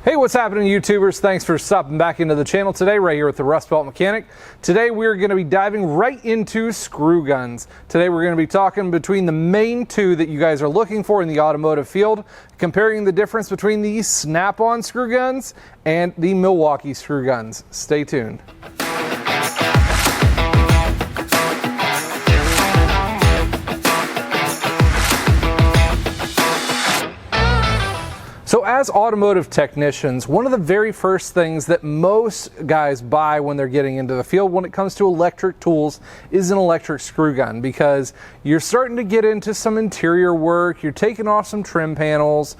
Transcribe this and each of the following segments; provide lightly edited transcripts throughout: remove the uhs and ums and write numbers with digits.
Hey, what's happening, YouTubers? Thanks for stopping back into the channel today, right here with the Rustbelt Mechanic. Today we're going to be diving right into screw guns. Today we're going to be talking between the main two that you guys are looking for in the automotive field, comparing the difference between the Snap-on screw guns and the Milwaukee screw guns. Stay tuned. So as automotive technicians, one of the very first things that most guys buy when they're getting into the field when it comes to electric tools is an electric screw gun, because you're starting to get into some interior work, you're taking off some trim panels,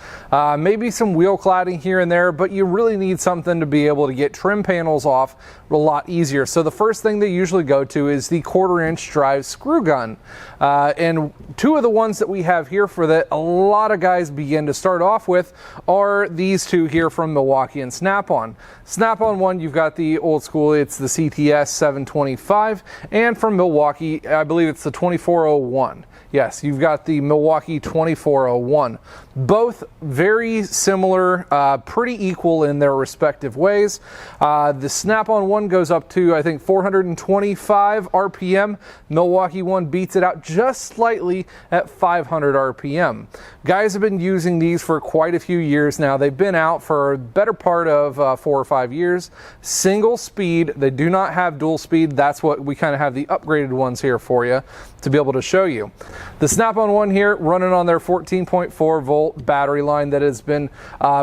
maybe some wheel cladding here and there, but you really need something to be able to get trim panels off a lot easier. So the first thing they usually go to is the 1/4-inch drive screw gun. And two of the ones that we have here for that a lot of guys begin to start off with are these two here from Milwaukee and Snap-on. Snap-on one, you've got the old school, it's the CTS 725, and from Milwaukee, I believe it's the 2401. Yes, you've got the Milwaukee 2401. Both very similar, pretty equal in their respective ways. The Snap-on one goes up to, I think, 425 RPM. Milwaukee one beats it out just slightly at 500 RPM. Guys have been using these for quite a few years now. They've been out for a better part of 4 or 5 years. Single speed, they do not have dual speed. That's what we kind of have the upgraded ones here for you to be able to show you. The Snap-on one here running on their 14.4 volt battery line that has been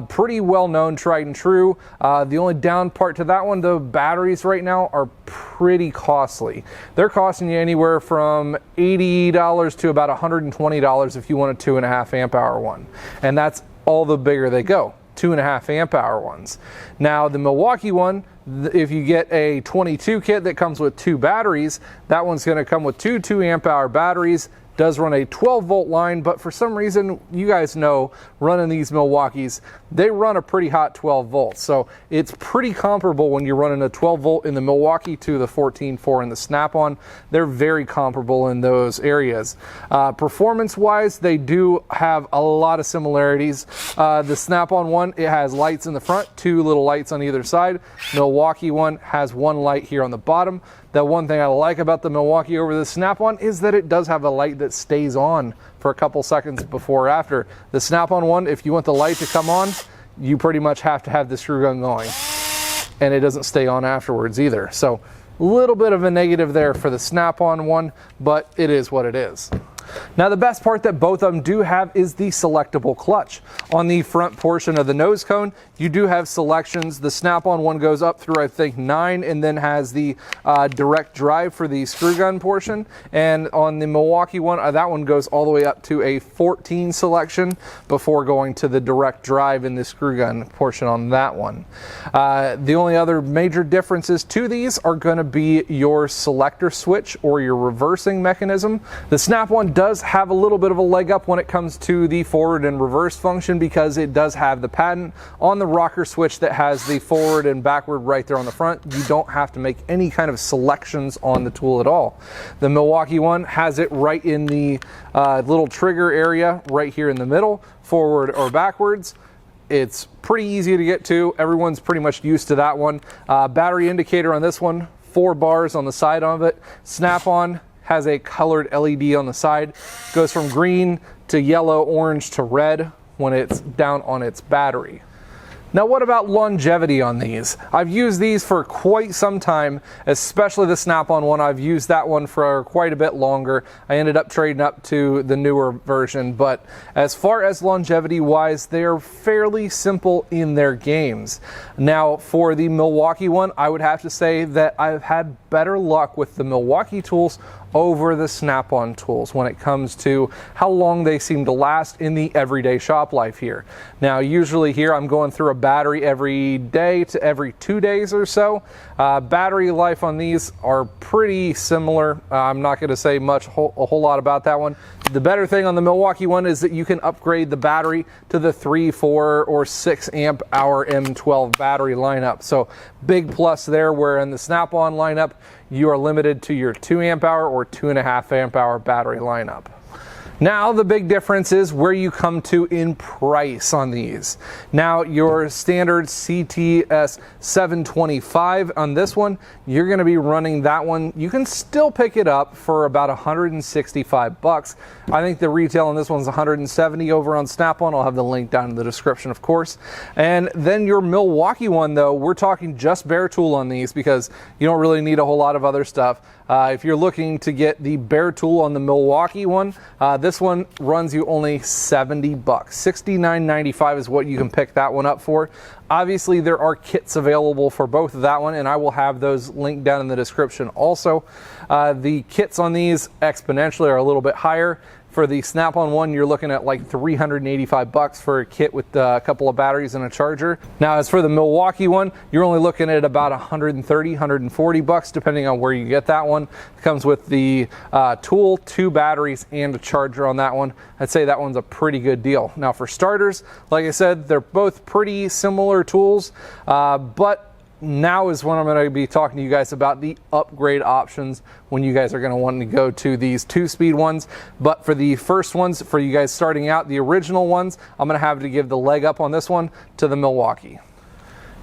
pretty well known, tried and true. The only down part to that one, the batteries right now are pretty costly. They're costing you anywhere from $80 to about $120 if you want a 2.5 amp hour one. And that's all the bigger they go, 2.5 amp hour ones. Now the Milwaukee one, if you get a 22 kit that comes with 2 batteries, that one's going to come with two 2 amp hour batteries. Does run a 12 volt line, but for some reason, you guys know, running these Milwaukees, they run a pretty hot 12 volts. So it's pretty comparable when you're running a 12 volt in the Milwaukee to the 14.4 in the Snap-on. They're very comparable in those areas. Performance wise, they do have a lot of similarities. The Snap-on one, it has lights in the front, 2 little lights on either side. Milwaukee one has 1 light here on the bottom. The one thing I like about the Milwaukee over the Snap-on is that it does have a light that stays on for a couple seconds before or after. The Snap-on one, if you want the light to come on, you pretty much have to have the screw gun going, and it doesn't stay on afterwards either. So a little bit of a negative there for the Snap-on one, but it is what it is. Now the best part that both of them do have is the selectable clutch. On the front portion of the nose cone, you do have selections. The Snap-on one goes up through, I think, 9 and then has the direct drive for the screw gun portion. And on the Milwaukee one, that one goes all the way up to a 14 selection before going to the direct drive in the screw gun portion on that one. The only other major differences to these are going to be your selector switch or your reversing mechanism. The Snap-on does have a little bit of a leg up when it comes to the forward and reverse function, because it does have the patent on the rocker switch that has the forward and backward right there on the front. You don't have to make any kind of selections on the tool at all. The Milwaukee one has it right in the little trigger area right here in the middle, forward or backwards. It's pretty easy to get to. Everyone's pretty much used to that one. Battery indicator on this one, 4 bars on the side of it. Snap-on has a colored LED on the side. Goes from green to yellow, orange to red when it's down on its battery. Now what about longevity on these? I've used these for quite some time, especially the Snap-on one. I've used that one for quite a bit longer. I ended up trading up to the newer version, but as far as longevity wise, they're fairly simple in their games. Now for the Milwaukee one, I would have to say that I've had better luck with the Milwaukee tools over the Snap-on tools when it comes to how long they seem to last in the everyday shop life here. Now usually here I'm going through a battery every day to every 2 days or so. Battery life on these are pretty similar. I'm not going to say a whole lot about that one. The better thing on the Milwaukee one is that you can upgrade the battery to the 3, 4, or 6 amp hour M12 battery lineup. So big plus there, where in the Snap-on lineup, you are limited to your 2 amp hour or 2.5 amp hour battery lineup. Now the big difference is where you come to in price on these. Now your standard CTS 725 on this one, you're going to be running that one. You can still pick it up for about 165 bucks. I think the retail on this one's 170 over on Snapon. I'll have the link down in the description, of course. And then your Milwaukee one, though, we're talking just bare tool on these because you don't really need a whole lot of other stuff. If you're looking to get the bare tool on the Milwaukee one, this one runs you only 70 bucks. $69.95 is what you can pick that one up for. Obviously, there are kits available for both of that one, and I will have those linked down in the description also. The kits on these exponentially are a little bit higher. For the Snap-on one, you're looking at like 385 bucks for a kit with a couple of batteries and a charger. Now, as for the Milwaukee one, you're only looking at about 130, 140 bucks, depending on where you get that one. It comes with the tool, 2 batteries, and a charger on that one. I'd say that one's a pretty good deal. Now, for starters, like I said, they're both pretty similar tools, but now is when I'm going to be talking to you guys about the upgrade options when you guys are going to want to go to these 2-speed ones. But for the first ones, for you guys starting out, the original ones, I'm going to have to give the leg up on this one to the Milwaukee.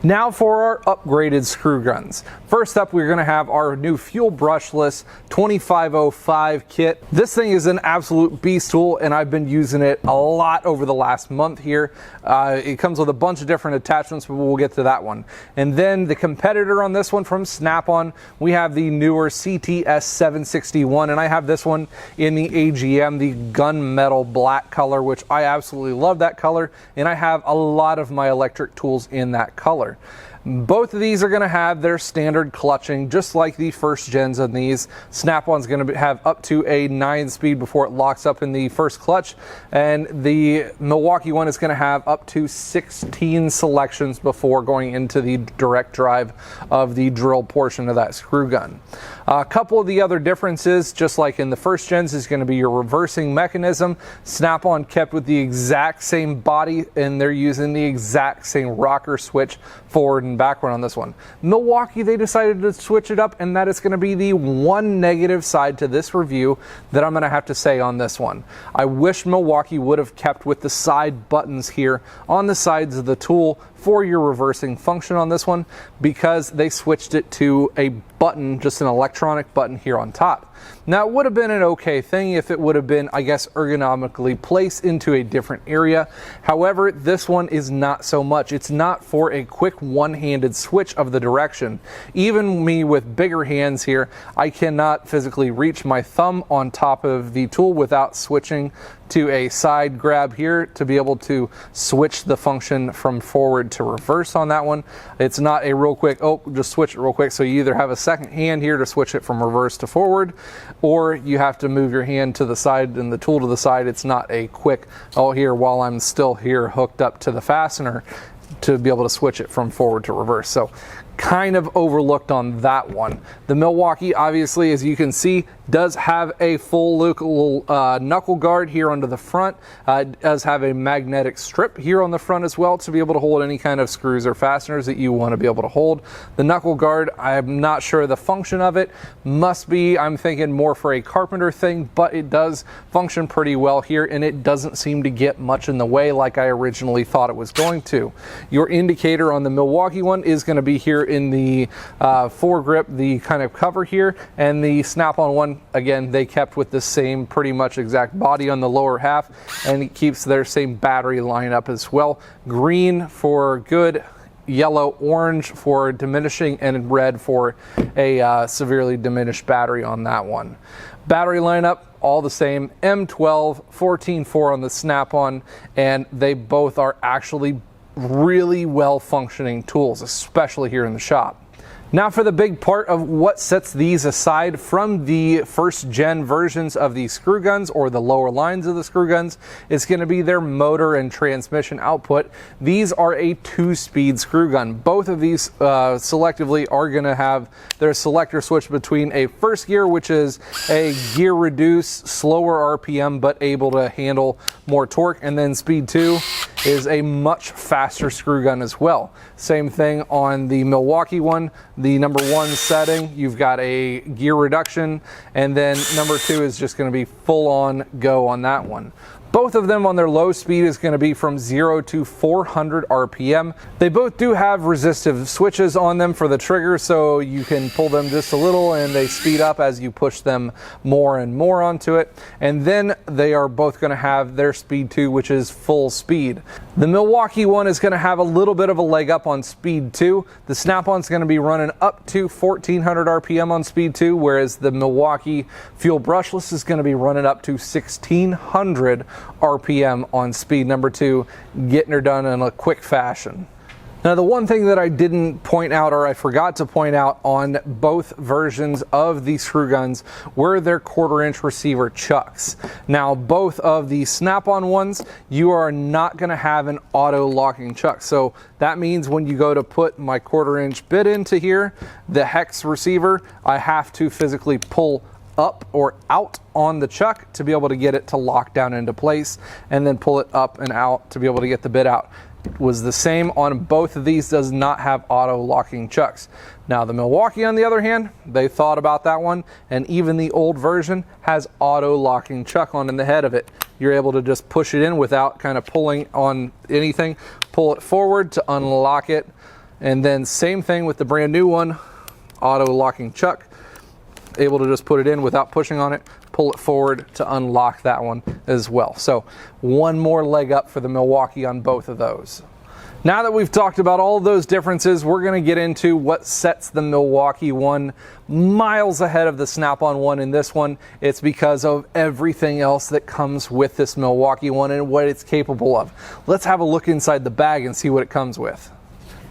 Now for our upgraded screw guns. First up, we're going to have our new fuel brushless 2505 kit. This thing is an absolute beast tool, and I've been using it a lot over the last month here. It comes with a bunch of different attachments, but we'll get to that one. And then the competitor on this one from Snap-on, we have the newer CTS 761, and I have this one in the AGM, the gunmetal black color, which I absolutely love that color, and I have a lot of my electric tools in that color. Both of these are going to have their standard clutching, just like the first gens on these. Snap-on's going to have up to a 9-speed before it locks up in the first clutch, and the Milwaukee one is going to have up to 16 selections before going into the direct drive of the drill portion of that screw gun. A couple of the other differences, just like in the first gens, is going to be your reversing mechanism. Snap-on kept with the exact same body, and they're using the exact same rocker switch forward and backward on this one. Milwaukee, they decided to switch it up, and that is going to be the one negative side to this review that I'm going to have to say on this one. I wish Milwaukee would have kept with the side buttons here on the sides of the tool for your reversing function on this one, because they switched it to a button, just an electronic button here on top. Now, it would have been an okay thing if it would have been, I guess, ergonomically placed into a different area. However, this one is not so much. It's not for a quick one-handed switch of the direction. Even me with bigger hands here, I cannot physically reach my thumb on top of the tool without switching to a side grab here to be able to switch the function from forward to reverse on that one. It's not a real quick, oh, just switch it real quick. So you either have a second hand here to switch it from reverse to forward, or you have to move your hand to the side and the tool to the side. It's not a quick, oh, here, while I'm still here hooked up to the fastener to be able to switch it from forward to reverse. So kind of overlooked on that one. The Milwaukee, obviously, as you can see, does have a full knuckle guard here onto the front. It does have a magnetic strip here on the front as well to be able to hold any kind of screws or fasteners that you want to be able to hold. The knuckle guard, I'm not sure the function of it. Must be, I'm thinking, more for a carpenter thing, but it does function pretty well here, and it doesn't seem to get much in the way like I originally thought it was going to. Your indicator on the Milwaukee one is going to be here in the foregrip, the kind of cover here, and the Snap-on one, again, they kept with the same pretty much exact body on the lower half, and it keeps their same battery lineup as well. Green for good, yellow, orange for diminishing, and red for a severely diminished battery on that one. Battery lineup, all the same, M12, 14.4 on the Snap-on, and they both are actually really well functioning tools, especially here in the shop. Now for the big part of what sets these aside from the first gen versions of the screw guns, or the lower lines of the screw guns, is going to be their motor and transmission output. These are a 2-speed screw gun. Both of these selectively are going to have their selector switch between a first gear, which is a gear reduce, slower RPM, but able to handle more torque, and then speed 2 is a much faster screw gun as well. Same thing on the Milwaukee one. The number 1 setting, you've got a gear reduction, and then number 2 is just going to be full on go on that one. Both of them on their low speed is going to be from 0 to 400 RPM. They both do have resistive switches on them for the trigger, so you can pull them just a little and they speed up as you push them more and more onto it. And then they are both going to have their speed 2, which is full speed. The Milwaukee one is going to have a little bit of a leg up on speed 2. The Snap-on is going to be running up to 1400 RPM on speed 2, whereas the Milwaukee fuel brushless is going to be running up to 1600 RPM on speed number 2, getting her done in a quick fashion. Now, the one thing that I didn't point out, or I forgot to point out on both versions of the screw guns, were their 1/4-inch receiver chucks. Now, both of the Snap-on ones, you are not going to have an auto locking chuck. So that means when you go to put my 1/4-inch bit into here, the hex receiver, I have to physically pull up or out on the chuck to be able to get it to lock down into place, and then pull it up and out to be able to get the bit out. It was the same on both of these, does not have auto locking chucks. Now the Milwaukee, on the other hand, they thought about that one, and even the old version has auto locking chuck on in the head of it. You're able to just push it in without kind of pulling on anything, pull it forward to unlock it, and then same thing with the brand new one, auto locking chuck. Able to just put it in without pushing on it, pull it forward to unlock that one as well. So one more leg up for the Milwaukee on both of those. Now that we've talked about all of those differences, we're going to get into what sets the Milwaukee one miles ahead of the Snap-on one in this one. It's because of everything else that comes with this Milwaukee one and what it's capable of. Let's have a look inside the bag and see what it comes with.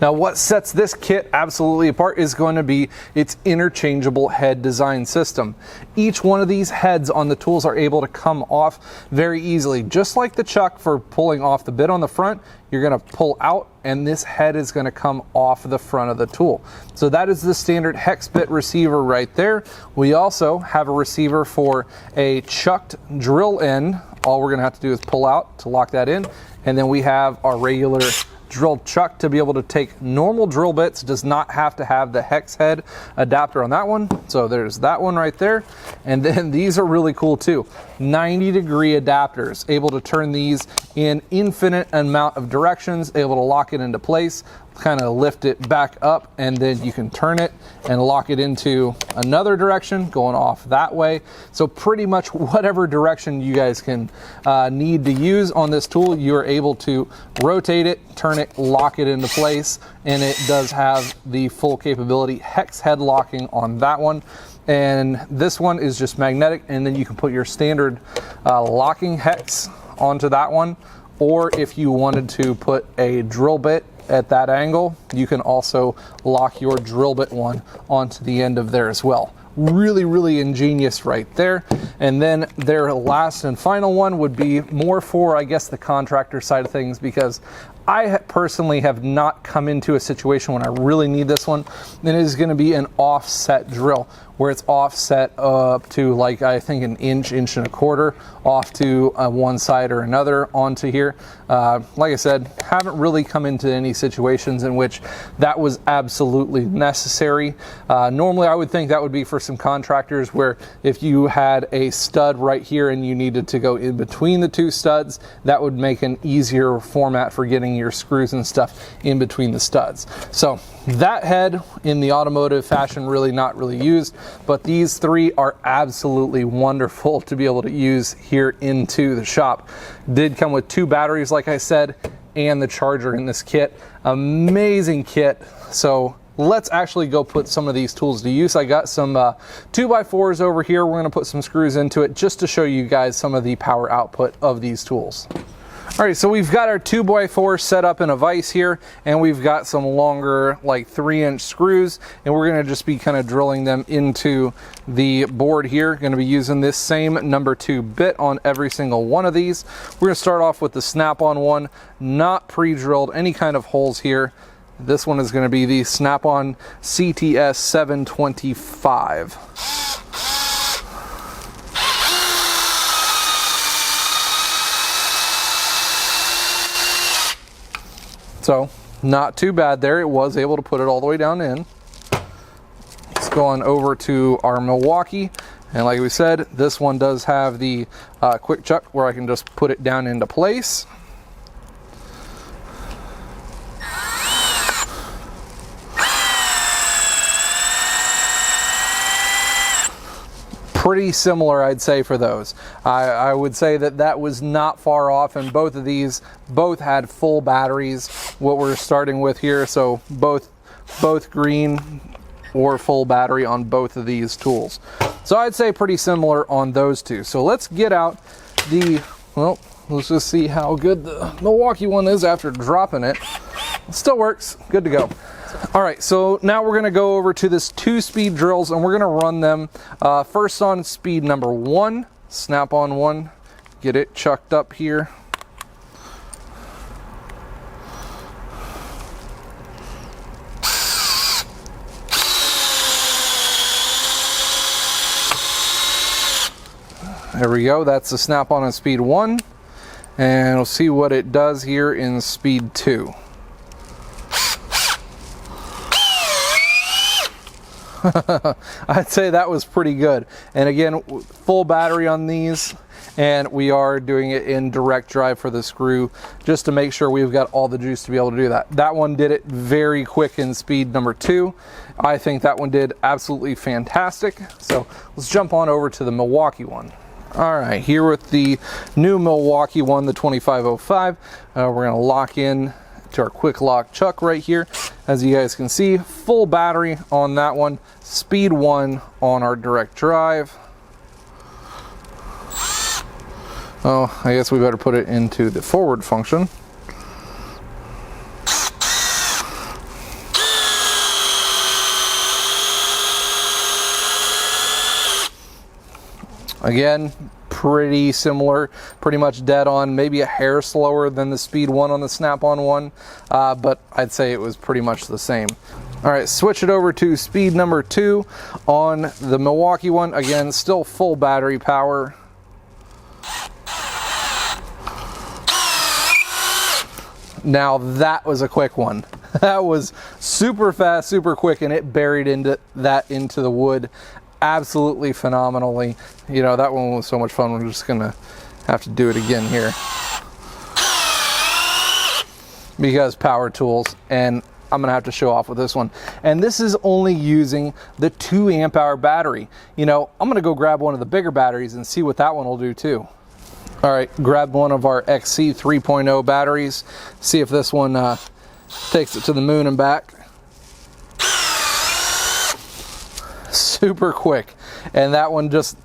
Now, what sets this kit absolutely apart is going to be its interchangeable head design system. Each one of these heads on the tools are able to come off very easily. Just like the chuck for pulling off the bit on the front, you're going to pull out and this head is going to come off the front of the tool. So that is the standard hex bit receiver right there. We also have a receiver for a chucked drill end. All we're going to have to do is pull out to lock that in. And then we have our regular drill chuck to be able to take normal drill bits. Does not have to have the hex head adapter on that one. So there's that one right there. And then these are really cool too. 90-degree adapters, able to turn these in infinite amount of directions, able to lock it into place, kind of lift it back up, and then you can turn it and lock it into another direction going off that way. So pretty much whatever direction you guys can need to use on this tool, you're able to rotate it, turn it, lock it into place, and it does have the full capability hex head locking on that one. And this one is just magnetic, and then you can put your standard locking hex onto that one, or if you wanted to put a drill bit at that angle, you can also lock your drill bit one onto the end of there as well. Really, really ingenious right there. And then their last and final one would be more for, I guess, the contractor side of things, because I personally have not come into a situation when I really need this one. And it is going to be an offset drill, where it's offset up to, like, I think an inch, inch and a quarter off to one side or another onto here. Like I said, haven't really come into any situations in which that was absolutely necessary. Normally I would think that would be for some contractors where if you had a stud right here and you needed to go in between the two studs, that would make an easier format for getting your screws and stuff in between the studs. So that head in the automotive fashion really not really used, but these three are absolutely wonderful to be able to use here into the shop. Did come with 2 batteries, like I said, and the charger in this kit. Amazing kit. So let's actually go put some of these tools to use. I got some 2x4s over here. We're going to put some screws into it just to show you guys some of the power output of these tools. All right, so we've got our 2x4 set up in a vise here, and we've got some longer, like 3-inch screws, and we're gonna just be kind of drilling them into the board here. Gonna be using this same number 2 bit on every single one of these. We're gonna start off with the Snap-on one, not pre-drilled any kind of holes here. This one is gonna be the Snap-on CTS 725. So not too bad there. It was able to put it all the way down in. Let's go on over to our Milwaukee. And like we said, this one does have the quick chuck where I can just put it down into place. Pretty similar, I'd say, for those. I would say that that was not far off, and both of these both had full batteries, what we're starting with here. So both green or full battery on both of these tools. So I'd say pretty similar on those two. So let's get out the, well, let's just see how good the Milwaukee one is after dropping it. It still works, good to go. All right, so now we're gonna go over to this 2-speed drills, and we're gonna run them first on speed number 1, Snap-on 1, get it chucked up here. There we go, that's the Snap-on on speed 1, and we'll see what it does here in speed 2. I'd say that was pretty good. And again, full battery on these, and we are doing it in direct drive for the screw just to make sure we've got all the juice to be able to do that. That one did it very quick in speed number 2. I think that one did absolutely fantastic. So let's jump on over to the Milwaukee one. All right, here with the new Milwaukee one, the 2505, we're gonna lock in to our quick lock chuck right here. As you guys can see, full battery on that one, speed 1 on our direct drive. Oh, I guess we better put it into the forward function. Again, pretty similar, pretty much dead on, maybe a hair slower than the speed 1 on the Snap-on one, but I'd say it was pretty much the same. All right, switch it over to speed number 2 on the Milwaukee one. Again, still full battery power. Now that was a quick one. That was super fast, super quick, and it buried into the wood absolutely phenomenally. You know, that one was so much fun. We're just gonna have to do it again here because power tools, and I'm gonna have to show off with this one. And this is only using the 2 amp hour battery. You know, I'm gonna go grab one of the bigger batteries and see what that one will do too. All right, grab one of our XC 3.0 batteries, see if this one takes it to the moon and back. Super quick, and that one just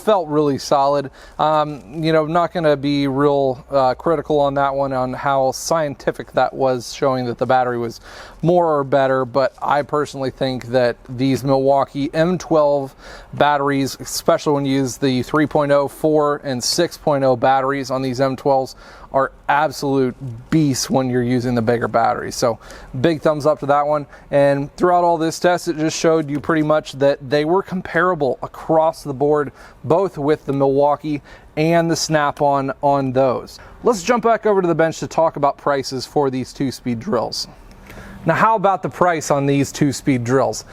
felt really solid. You know, not going to be real critical on that one on how scientific that was, showing that the battery was more or better, but I personally think that these Milwaukee M12 batteries, especially when you use the 3.0, 4, and 6.0 batteries on these M12s, are absolute beasts when you're using the bigger batteries. So big thumbs up to that one. And throughout all this test, it just showed you pretty much that they were comparable across the board, both with the Milwaukee and the Snap-on on those. Let's jump back over to the bench to talk about prices for these 2-speed drills. Now, how about the price on these 2-speed drills?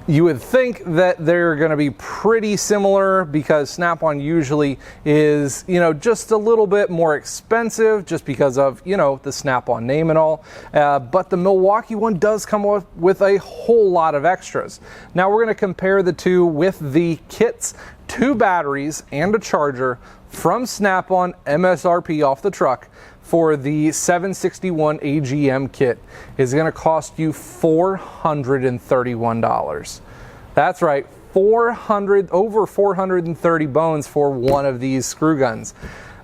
You would think that they're going to be pretty similar because Snap-on usually is, you know, just a little bit more expensive just because of, you know, the Snap-on name and all. But the Milwaukee one does come with a whole lot of extras. Now we're going to compare the two with the kits, 2 batteries and a charger from Snap-on, MSRP off the truck. For the 761 AGM kit is going to cost you $431. That's right, over 430 bones for one of these screw guns.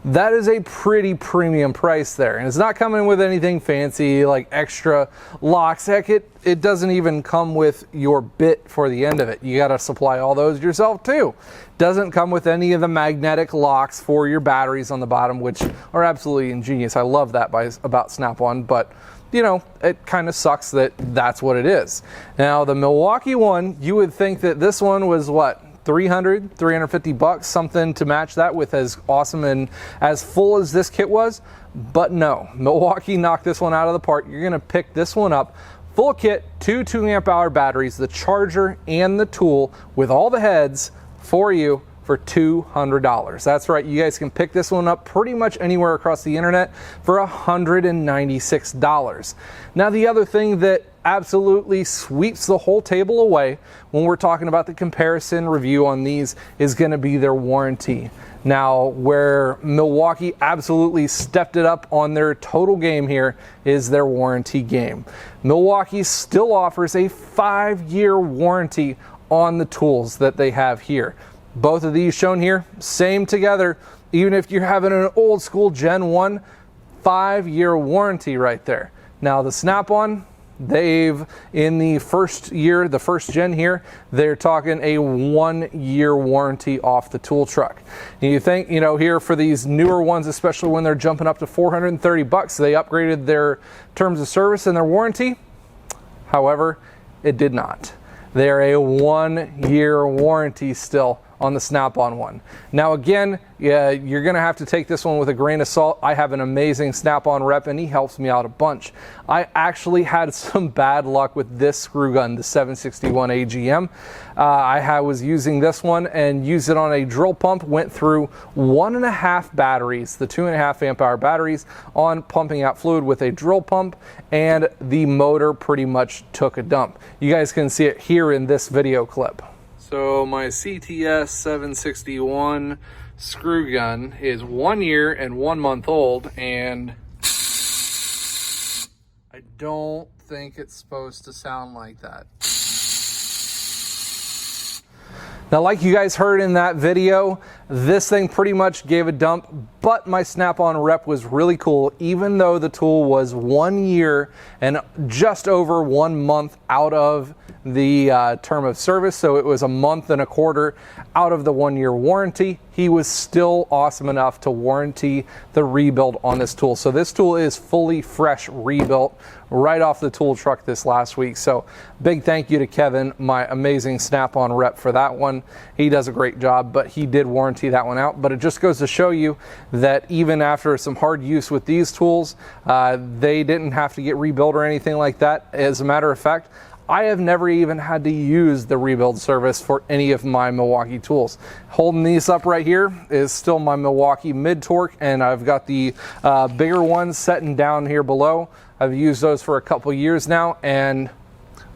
That is a pretty premium price there, and it's not coming with anything fancy like extra locks. Heck, it doesn't even come with your bit for the end of it. You got to supply all those yourself too. Doesn't come with any of the magnetic locks for your batteries on the bottom, which are absolutely ingenious. I love that about Snap-on, but you know, it kind of sucks that that's what it is. Now the Milwaukee one, you would think that this one was what, $300, $350, something to match that with as awesome and as full as this kit was. But no, Milwaukee knocked this one out of the park. You're going to pick this one up. Full kit, 2 2-amp-hour batteries, the charger and the tool with all the heads for you for $200. That's right, you guys can pick this one up pretty much anywhere across the internet for $196. Now, the other thing that absolutely sweeps the whole table away when we're talking about the comparison review on these is going to be their warranty. Now, where Milwaukee absolutely stepped it up on their total game here is their warranty game. Milwaukee still offers a 5-year warranty on the tools that they have here. Both of these shown here, same together. Even if you're having an old school Gen 1, 5-year warranty right there. Now the Snap-on, they've, in the first year, the first gen here, they're talking a 1-year warranty off the tool truck. And you think, you know, here for these newer ones, especially when they're jumping up to $430, they upgraded their terms of service and their warranty. However, it did not. They're a 1-year warranty still on the Snap-on one. Now again, yeah, you're gonna have to take this one with a grain of salt. I have an amazing Snap-on rep and he helps me out a bunch. I actually had some bad luck with this screw gun, the 761 AGM. I was using this one and used it on a drill pump, went through 1.5 batteries, the 2.5 amp hour batteries on pumping out fluid with a drill pump, and the motor pretty much took a dump. You guys can see it here in this video clip. So my CTS 761 screw gun is 1 year and 1 month old, and I don't think it's supposed to sound like that. Now, like you guys heard in that video, this thing pretty much gave a dump, but my Snap-on rep was really cool, even though the tool was 1 year and just over 1 month out of the term of service. So it was a month and a quarter out of the 1-year warranty. He was still awesome enough to warranty the rebuild on this tool. So this tool is fully fresh rebuilt right off the tool truck this last week. So big thank you to Kevin, my amazing Snap-on rep, for that one. He does a great job, but he did warranty that one out. But it just goes to show you that even after some hard use with these tools, they didn't have to get rebuilt or anything like that. As a matter of fact, I have never even had to use the rebuild service for any of my Milwaukee tools. Holding these up right here is still my Milwaukee mid-torque, and I've got the bigger ones setting down here below. I've used those for a couple years now, and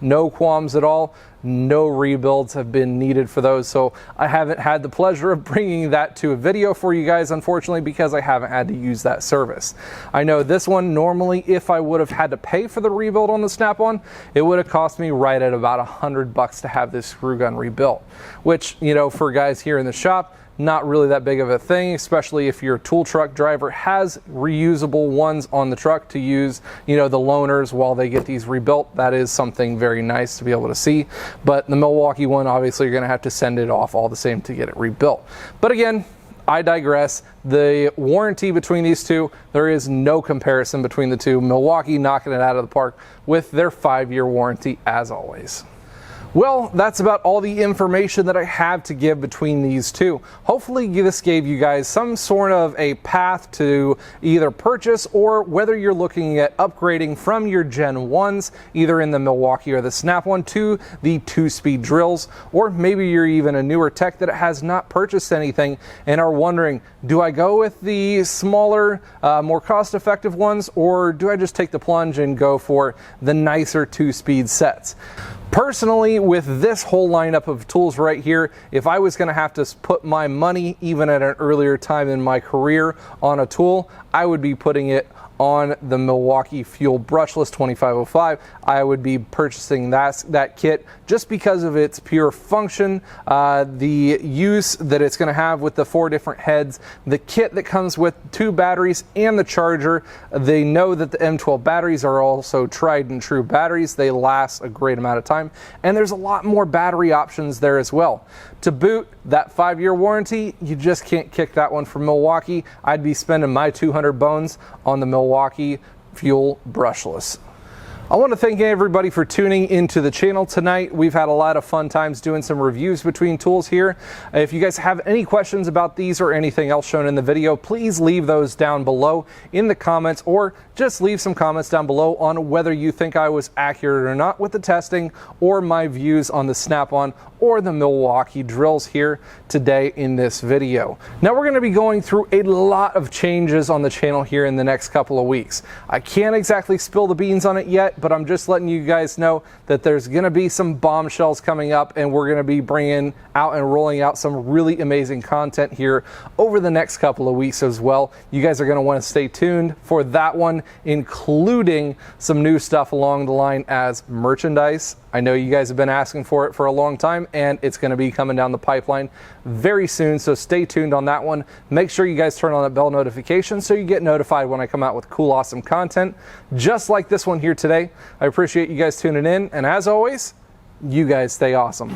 no qualms at all. No rebuilds have been needed for those, so I haven't had the pleasure of bringing that to a video for you guys, unfortunately, because I haven't had to use that service. I know this one, normally, if I would have had to pay for the rebuild on the Snap-on, it would have cost me right at about $100 to have this screw gun rebuilt, which, you know, for guys here in the shop, not really that big of a thing, especially if your tool truck driver has reusable ones on the truck to use, you know, the loaners while they get these rebuilt. That is something very nice to be able to see. But the Milwaukee one, obviously, you're going to have to send it off all the same to get it rebuilt. But again, I digress. The warranty between these two, there is no comparison between the two. Milwaukee knocking it out of the park with their 5-year warranty as always. Well, that's about all the information that I have to give between these two. Hopefully this gave you guys some sort of a path to either purchase, or whether you're looking at upgrading from your Gen 1s, either in the Milwaukee or the Snap-on, to the 2-speed drills, or maybe you're even a newer tech that has not purchased anything and are wondering, do I go with the smaller, more cost-effective ones, or do I just take the plunge and go for the nicer 2-speed sets? Personally, with this whole lineup of tools right here, if I was going to have to put my money, even at an earlier time in my career, on a tool, I would be putting it on the Milwaukee Fuel Brushless 2505. I would be purchasing that kit just because of its pure function, the use that it's going to have with the 4 different heads, the kit that comes with 2 batteries and the charger. They know that the M12 batteries are also tried and true batteries. They last a great amount of time, and there's a lot more battery options there as well. To boot, that 5-year warranty, you just can't kick that one from Milwaukee. I'd be spending my 200 bones on the Milwaukee Fuel Brushless. I want to thank everybody for tuning into the channel tonight. We've had a lot of fun times doing some reviews between tools here. If you guys have any questions about these or anything else shown in the video, please leave those down below in the comments, or just leave some comments down below on whether you think I was accurate or not with the testing, or my views on the Snap-on or the Milwaukee drills here today in this video. Now we're going to be going through a lot of changes on the channel here in the next couple of weeks. I can't exactly spill the beans on it yet, but I'm just letting you guys know that there's going to be some bombshells coming up, and we're going to be bringing out and rolling out some really amazing content here over the next couple of weeks as well. You guys are going to want to stay tuned for that one, including some new stuff along the line as merchandise. I know you guys have been asking for it for a long time, and it's going to be coming down the pipeline very soon, so stay tuned on that one. Make sure you guys turn on that bell notification so you get notified when I come out with cool, awesome content just like this one here today. I appreciate you guys tuning in, and as always, you guys stay awesome.